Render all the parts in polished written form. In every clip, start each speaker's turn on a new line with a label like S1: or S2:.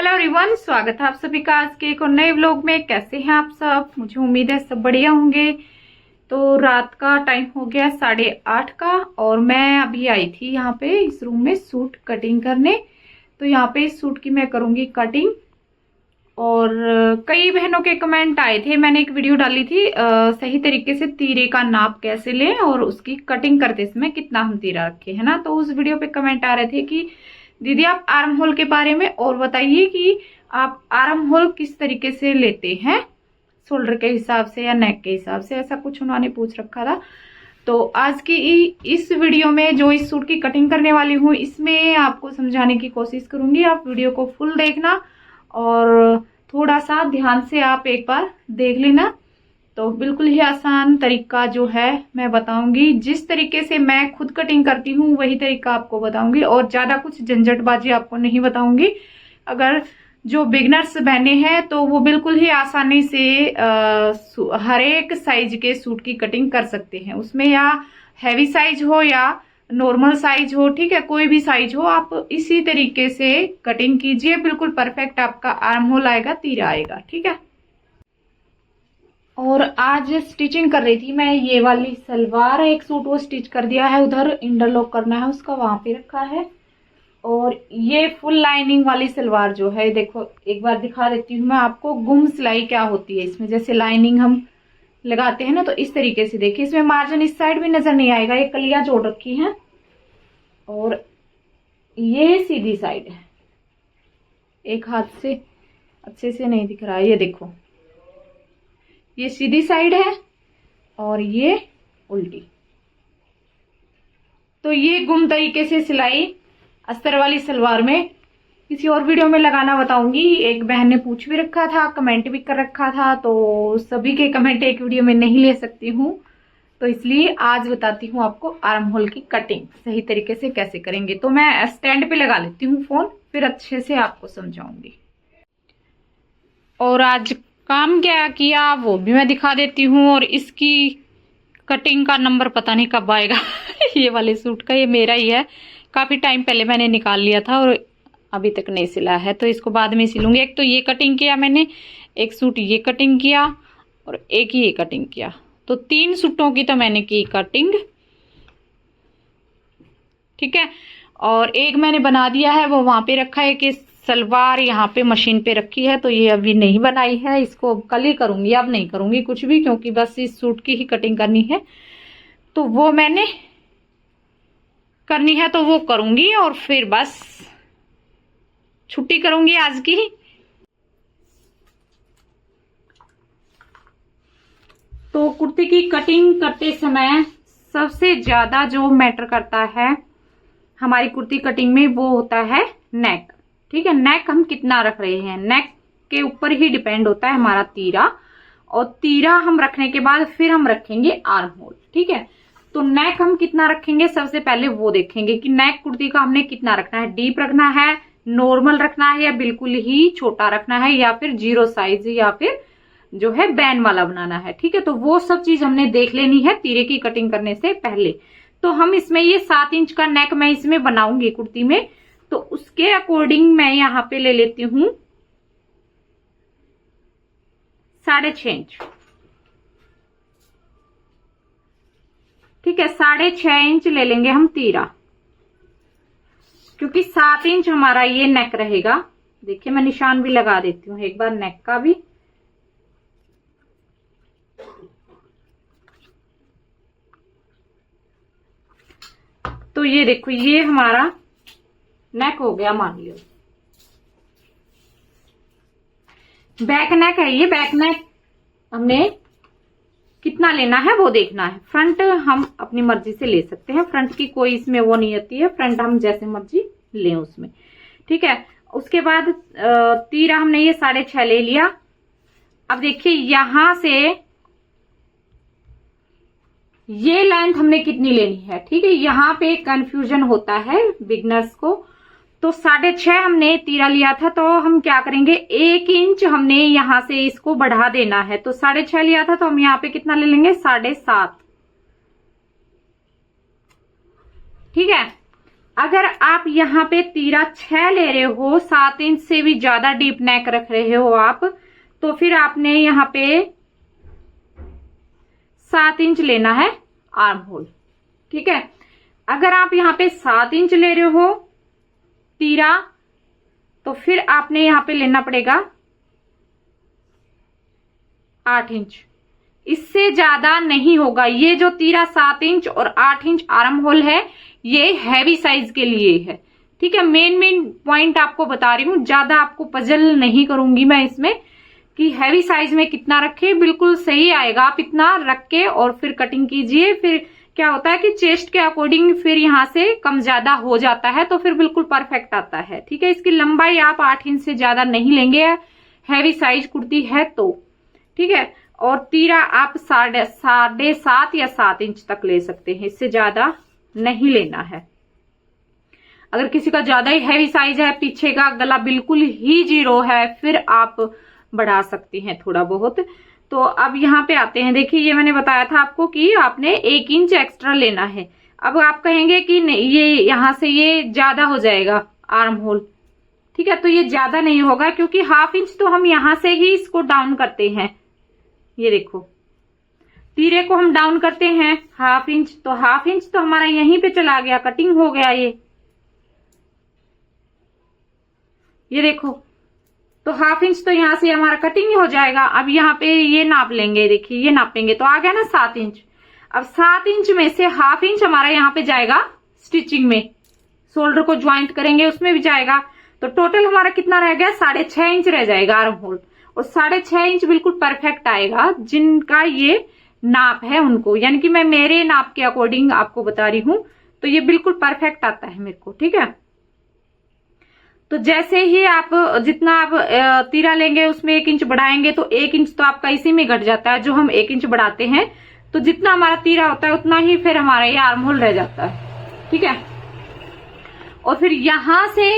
S1: Hello everyone, स्वागत है आप सभी का आज के एक और नए व्लॉग में। कैसे हैं आप सब? मुझे उम्मीद है सब बढ़िया होंगे। तो रात का टाइम हो गया 8:30 का और मैं अभी आई थी यहाँ पे इस रूम में सूट कटिंग करने। तो यहाँ पे इस सूट की मैं करूंगी कटिंग। और कई बहनों के कमेंट आए थे, मैंने एक वीडियो डाली थी सही तरीके से तीरे का नाप कैसे लें और उसकी कटिंग करते समय कितना हम तीरा रखे, है ना। तो उस वीडियो पे कमेंट आ रहे थे कि दीदी आप आर्म होल के बारे में और बताइए कि आप आर्म होल किस तरीके से लेते हैं, शोल्डर के हिसाब से या नेक के हिसाब से, ऐसा कुछ उन्होंने पूछ रखा था। तो आज की इस वीडियो में जो इस सूट की कटिंग करने वाली हूँ इसमें आपको समझाने की कोशिश करूंगी। आप वीडियो को फुल देखना और थोड़ा सा ध्यान से आप एक बार देख लेना। तो बिल्कुल ही आसान तरीका जो है मैं बताऊंगी, जिस तरीके से मैं खुद कटिंग करती हूँ वही तरीका आपको बताऊंगी और ज्यादा कुछ झंझटबाजी आपको नहीं बताऊंगी। अगर जो बिगनर्स बहने हैं तो वो बिल्कुल ही आसानी से हर एक साइज के सूट की कटिंग कर सकते हैं, उसमें या हैवी साइज हो या नॉर्मल साइज हो, ठीक है, कोई भी साइज हो, आप इसी तरीके से कटिंग कीजिए। बिल्कुल परफेक्ट आपका आर्म होल आएगा, तीरा आएगा, ठीक है। और आज स्टिचिंग कर रही थी मैं ये वाली सलवार, एक सूट वो स्टिच कर दिया है, उधर इंटरलॉक करना है उसका, वहां पे रखा है। और ये फुल लाइनिंग वाली सलवार जो है, देखो एक बार दिखा देती हूँ मैं आपको गुम सिलाई क्या होती है इसमें। जैसे लाइनिंग हम लगाते हैं ना, तो इस तरीके से देखिए, इसमें मार्जिन इस साइड भी नजर नहीं आएगा, ये कलियां जोड़ रखी हैं और ये सीधी साइड है। एक हाथ से अच्छे से नहीं दिख रहा है, ये देखो ये सीधी साइड है और ये उल्टी। तो ये गुम तरीके से सिलाई अस्तर वाली सलवार में किसी और वीडियो में लगाना बताऊंगी। एक बहन ने पूछ भी रखा था, कमेंट भी कर रखा था, तो सभी के कमेंट एक वीडियो में नहीं ले सकती हूँ, तो इसलिए आज बताती हूँ आपको आर्म होल की कटिंग सही तरीके से कैसे करेंगे। तो मैं स्टैंड पे लगा लेती हूँ फोन, फिर अच्छे से आपको समझाऊंगी। और आज काम क्या किया वो भी मैं दिखा देती हूँ। और इसकी कटिंग का नंबर पता नहीं कब आएगा ये वाले सूट का, ये मेरा ही है, काफी टाइम पहले मैंने निकाल लिया था और अभी तक नहीं सिला है, तो इसको बाद में सिलूंगी। एक तो ये कटिंग किया मैंने, एक सूट ये कटिंग किया और एक ही ये कटिंग किया, तो 3 सूटों की तो मैंने की कटिंग, ठीक है। और एक मैंने बना दिया है, वो वहां पे रखा है कि सलवार यहाँ पे मशीन पे रखी है, तो ये अभी नहीं बनाई है, इसको कल ही करूंगी, अब नहीं करूंगी कुछ भी, क्योंकि बस इस सूट की ही कटिंग करनी है, तो वो मैंने करनी है तो वो करूंगी और फिर बस छुट्टी करूंगी आज की। तो कुर्ती की कटिंग करते समय सबसे ज्यादा जो मैटर करता है हमारी कुर्ती कटिंग में वो होता है नेक, ठीक है। नेक हम कितना रख रहे हैं, नेक के ऊपर ही डिपेंड होता है हमारा तीरा, और तीरा हम रखने के बाद फिर हम रखेंगे आर्म होल, ठीक है। तो नेक हम कितना रखेंगे, सबसे पहले वो देखेंगे कि नेक कुर्ती का हमने कितना रखना है, डीप रखना है, नॉर्मल रखना है या बिल्कुल ही छोटा रखना है, या फिर 0 साइज या फिर जो है बैन वाला बनाना है, ठीक है। तो वो सब चीज हमने देख लेनी है तीरे की कटिंग करने से पहले। तो हम इसमें ये 7 इंच का नेक मैं इसमें बनाऊंगी कुर्ती में, तो उसके अकॉर्डिंग मैं यहाँ पे ले लेती हूँ 6.5 इंच, ठीक है। 6.5 इंच ले लेंगे हम तीरा, क्योंकि 7 इंच हमारा ये नेक रहेगा। देखिए मैं निशान भी लगा देती हूँ एक बार नेक का भी, तो ये देखो ये हमारा नेक हो गया, मान लियो। बैक नेक है ये, बैक नेक हमने कितना लेना है वो देखना है। फ्रंट हम अपनी मर्जी से ले सकते हैं, फ्रंट की कोई इसमें वो नहीं होती है, फ्रंट हम जैसे मर्जी लें उसमें, ठीक है। उसके बाद तीरा हमने ये 6.5 ले लिया। अब देखिए यहां से ये लेंथ हमने कितनी लेनी है, ठीक है। यहाँ पे कंफ्यूजन होता है बिगनर्स को। तो 6.5 हमने तीरा लिया था, तो हम क्या करेंगे 1 इंच हमने यहां से इसको बढ़ा देना है। तो 6.5 लिया था, तो हम यहाँ पे कितना ले लेंगे 7.5, ठीक है। अगर आप यहाँ पे तीरा 6 ले रहे हो, 7 इंच से भी ज्यादा डीप नेक रख रहे हो आप, तो फिर आपने यहाँ पे 7 इंच लेना है आर्म होल। ठीक है, अगर आप यहाँ पे 7 इंच ले रहे हो तीरा, तो फिर आपने यहाँ पे लेना पड़ेगा 8 इंच। इससे ज्यादा नहीं होगा। ये जो तीरा 7 इंच और 8 इंच आर्म होल है, ये हैवी साइज के लिए है। ठीक है, मेन पॉइंट आपको बता रही हूं, ज्यादा आपको पजल नहीं करूंगी मैं इसमें कि हैवी साइज में कितना रखे। बिल्कुल सही आएगा, आप इतना रख के और फिर कटिंग कीजिए। फिर क्या होता है कि चेस्ट के अकॉर्डिंग फिर यहाँ से कम ज्यादा हो जाता है, तो फिर बिल्कुल परफेक्ट आता है। ठीक है, इसकी लंबाई आप 8 इंच से ज्यादा नहीं लेंगे, हैवी साइज कुर्ती है तो। ठीक है, और तीरा आप 7.5 या 7 इंच तक ले सकते हैं, इससे ज्यादा नहीं लेना है। अगर किसी का ज्यादा ही हैवी साइज है, पीछे का गला बिल्कुल ही 0 है, फिर आप बढ़ा सकती हैं थोड़ा बहुत। तो अब यहाँ पे आते हैं, देखिए ये मैंने बताया था आपको कि आपने 1 इंच एक्स्ट्रा लेना है। अब आप कहेंगे कि नहीं, ये यहाँ से ये ज्यादा हो जाएगा आर्म होल। ठीक है, तो ये ज्यादा नहीं होगा, क्योंकि 1/2 इंच तो हम यहाँ से ही इसको डाउन करते हैं। ये देखो, तीरे को हम डाउन करते हैं 1/2 इंच, तो 1/2 इंच तो हमारा यहीं पे चला गया, कटिंग हो गया ये देखो, तो 1/2 इंच तो यहाँ से हमारा कटिंग हो जाएगा। अब यहाँ पे ये नाप लेंगे, देखिए ये नापेंगे तो आ गया ना 7 इंच। अब 7 इंच में से 1/2 इंच हमारा यहाँ पे जाएगा स्टिचिंग में, शोल्डर को ज्वाइंट करेंगे उसमें भी जाएगा। तो टोटल हमारा कितना रह गया, 6.5 इंच रह जाएगा आर्म होल। और 6.5 इंच बिल्कुल परफेक्ट आएगा जिनका ये नाप है उनको, यानी कि मैं मेरे नाप के अकॉर्डिंग आपको बता रही हूं, तो ये बिल्कुल परफेक्ट आता है मेरे को। ठीक है, तो जैसे ही आप जितना आप तीरा लेंगे उसमें 1 इंच बढ़ाएंगे, तो 1 इंच तो आपका इसी में घट जाता है। जो हम 1 इंच बढ़ाते हैं, तो जितना हमारा तीरा होता है उतना ही फिर हमारा ये आर्म होल रह जाता है। ठीक है, और फिर यहां से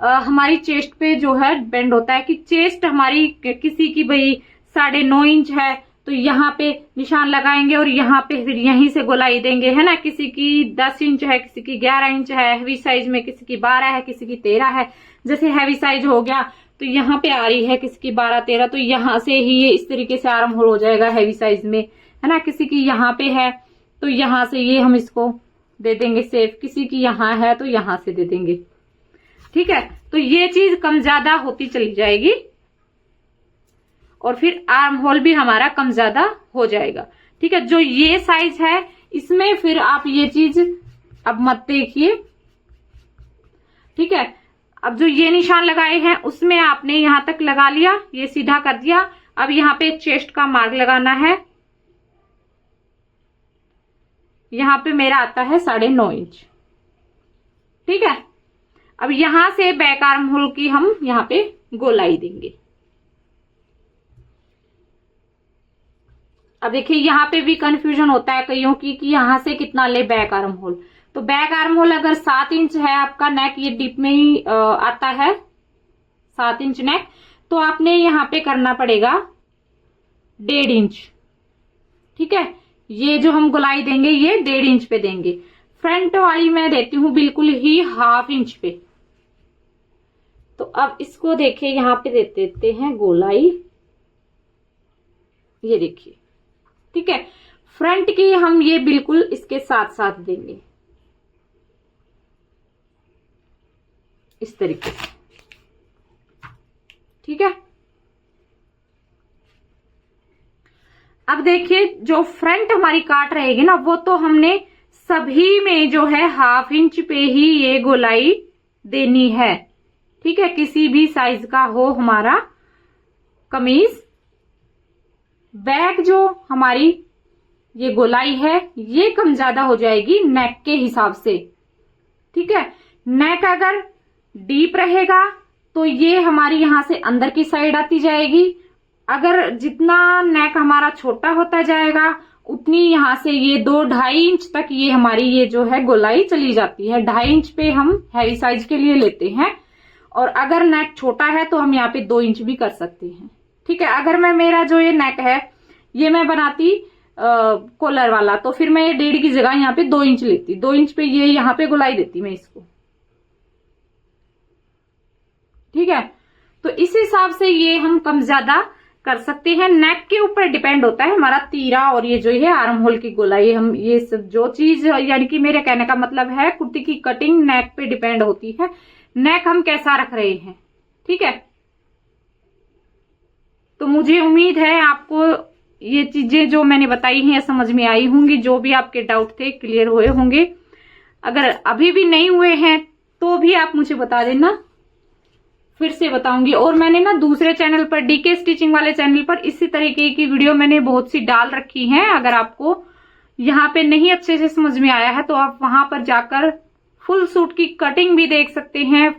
S1: हमारी चेस्ट पे जो है डिपेंड होता है कि चेस्ट हमारी किसी की भाई 9.5 इंच है, तो यहाँ पे निशान लगाएंगे और यहाँ पे फिर यहीं से गोलाई देंगे, है ना। किसी की 10 इंच है, किसी की 11 इंच है, हैवी साइज में किसी की 12 है, किसी की 13 है। जैसे हैवी साइज हो गया तो यहाँ पे आ रही है किसी की 12-13, तो यहाँ से ही ये इस तरीके से आर्म होल हो जाएगा हैवी साइज में, है ना। किसी की यहाँ पे है तो यहाँ से ये हम इसको दे देंगे सेफ, किसी की यहाँ है तो यहाँ से दे देंगे। ठीक है, तो ये चीज कम ज्यादा होती चली जाएगी और फिर आर्म होल भी हमारा कम ज्यादा हो जाएगा। ठीक है, जो ये साइज है इसमें फिर आप ये चीज अब मत देखिए। ठीक है, अब जो ये निशान लगाए हैं उसमें आपने यहां तक लगा लिया, ये सीधा कर दिया। अब यहाँ पे चेस्ट का मार्क लगाना है, यहाँ पे मेरा आता है 9.5 इंच। ठीक है, अब यहां से बैक आर्म होल की हम यहाँ पे गोलाई देंगे। अब देखिए यहाँ पे भी कंफ्यूजन होता है कईयों की कि यहाँ से कितना ले बैक आर्म होल। तो बैक आर्म होल अगर 7 इंच है आपका नेक, ये डीप में ही आता है 7 इंच नेक, तो आपने यहाँ पे करना पड़ेगा 1.5 इंच। ठीक है, ये जो हम गोलाई देंगे ये 1.5 इंच पे देंगे। फ्रंट वाली मैं देती हूँ बिल्कुल ही 1/2 इंच पे। तो अब इसको देखिए यहाँ पे दे देते हैं गोलाई, ये देखिए। ठीक है, फ्रंट की हम ये बिल्कुल इसके साथ साथ देंगे इस तरीके से। ठीक है, अब देखिए जो फ्रंट हमारी काट रहेगी ना, वो तो हमने सभी में जो है 1/2 इंच पे ही ये गोलाई देनी है। ठीक है, किसी भी साइज का हो हमारा कमीज, बैक जो हमारी ये गोलाई है ये कम ज्यादा हो जाएगी नेक के हिसाब से। ठीक है, नेक अगर डीप रहेगा तो ये हमारी यहां से अंदर की साइड आती जाएगी। अगर जितना नेक हमारा छोटा होता जाएगा उतनी यहां से ये 2-2.5 इंच तक ये हमारी ये जो है गोलाई चली जाती है। 2.5 इंच पे हम हैवी साइज के लिए लेते हैं, और अगर नेक छोटा है तो हम यहाँ पे 2 इंच भी कर सकते हैं। ठीक है, अगर मैं मेरा जो ये नेक है ये मैं बनाती कॉलर वाला, तो फिर मैं ये 1.5 की जगह यहाँ पे 2 इंच लेती, 2 इंच पे ये यहाँ पे गोलाई देती मैं इसको। ठीक है। तो इस हिसाब से ये हम कम ज्यादा कर सकते हैं। नेक के ऊपर डिपेंड होता है हमारा तीरा और ये जो है आर्म होल की गोलाई, हम ये सब जो चीज, यानी कि मेरे कहने का मतलब है कुर्ती की कटिंग नेक पे डिपेंड होती है, नेक हम कैसा रख रहे हैं, ठीक है। तो मुझे उम्मीद है आपको ये चीजें जो मैंने बताई हैं समझ में आई होंगी, जो भी आपके डाउट थे क्लियर हुए होंगे। अगर अभी भी नहीं हुए हैं तो भी आप मुझे बता देना, फिर से बताऊंगी। और मैंने ना दूसरे चैनल पर, डीके स्टिचिंग वाले चैनल पर, इसी तरीके की वीडियो मैंने बहुत सी डाल रखी हैं। अगर आपको यहाँ पे नहीं अच्छे से समझ में आया है तो आप वहां पर जाकर फुल सूट की कटिंग भी देख सकते हैं,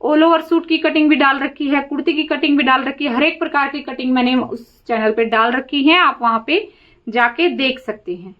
S1: ऑल ओवर सूट की कटिंग भी डाल रखी है, कुर्ती की कटिंग भी डाल रखी है, हर एक प्रकार की कटिंग मैंने उस चैनल पे डाल रखी है, आप वहां पे जाके देख सकते हैं।